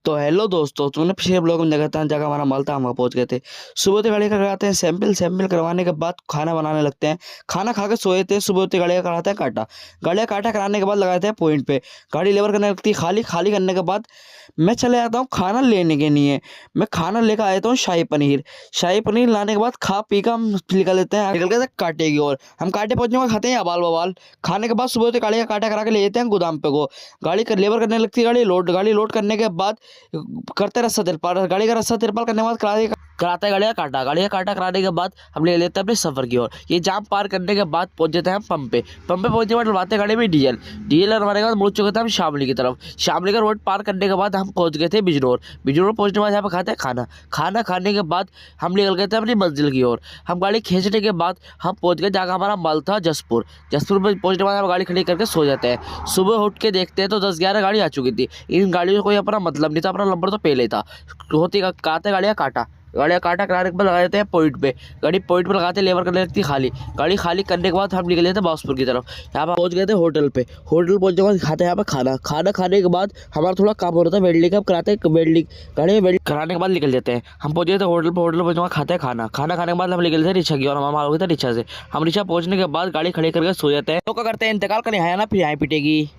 तो हेलो दोस्तों, तुमने पिछले ब्लॉग में देखा था जगह हमारा माल था, हम वहाँ पहुंच गए थे। सुबह होते गाड़ी का कराते हैं सैंपल करवाने के बाद खाना बनाने लगते हैं। खाना खा के सोए थे। सुबह होते गाड़ी का कराते हैं काटा। गाड़ी का काटा कराने के बाद लगाते हैं पॉइंट पे। गाड़ी लेवर करने लगती है खाली। खाली करने के बाद मैं चले जाता हूँ खाना लेने के लिए। मैं खाना लेकर आया हूँ शाही पनीर। शाही पनीर लाने के बाद खा पी कर हम निकल लेते हैं, निकल के काटे की ओर। हम काटे पहुंचने के बाद खाते हैं अबाल बवाल। खाने के बाद सुबह होते गाड़ी का काटा करा के ले जाते हैं गोदाम पे को। गाड़ी का लेबर करने लगती है, गाड़ी लोड करने के बाद करते रस्सा तिरपाल। गाड़ी का रस्सा तिरपाल करने के बाद कराता है गाड़ी का काटा। गाड़ी का काटा कराने के बाद हम ले लेते हैं अपने सफर की ओर। ये जाम पार करने के बाद पहुंच जाते हैं हम पंप पे। पहुंचने के बाद डलवाते हैं गाड़ी में डीजल डलवाने के बाद मुड़ चुके थे हम शामली की तरफ। शामली का रोड पार करने के बाद हम पहुंच गए थे बिजनौर। पहुंचने के बाद यहाँ पे खाते हैं खाना खाने के बाद हम निकल गए थे अपनी मंजिल की ओर। हम गाड़ी खींचने के बाद हम पहुंच गए जहाँ हमारा माल था जसपुर में पहुंचने के बाद हम गाड़ी खड़ी करके सो जाते हैं। सुबह उठ के देखते हैं तो 10-11 गाड़ी आ चुकी थी। इन गाड़ियों को कोई अपना मतलब नहीं था, अपना नंबर तो पहले ही था। होती कहते गाड़ियाँ काटा। गाड़ियाँ काटा कराने के बाद लगा देते हैं पॉइंट पे। गाड़ी पॉइंट पे लगाते लेवर करने लगती खाली। गाड़ी खाली करने के बाद हम निकल जाते बासपुर की तरफ। यहाँ पर पहुँच गए थे होटल पे। होटल पहुँचने के बाद खाते हैं यहाँ पे खाना खाने के बाद हमारा थोड़ा काम हो रहा था वेल्डिंग का। कराते हैं वेल्डिंग। गाड़ी में वेल्डिंग कराने के बाद निकल जाते हैं। हम पहुँच गए थे होटल पहुँचने के बाद खाते हैं खाना खाने के बाद हम निकल थे रिक्शा की और हमारा हो गया था रिक्शा से। हम रिक्शा पहुँचने के बाद गाड़ी खड़ी करके सो जाते हैं। तो क्या करते हैं, इंतकाल करें यहाँ ना फिर यहाँ पिटेगी।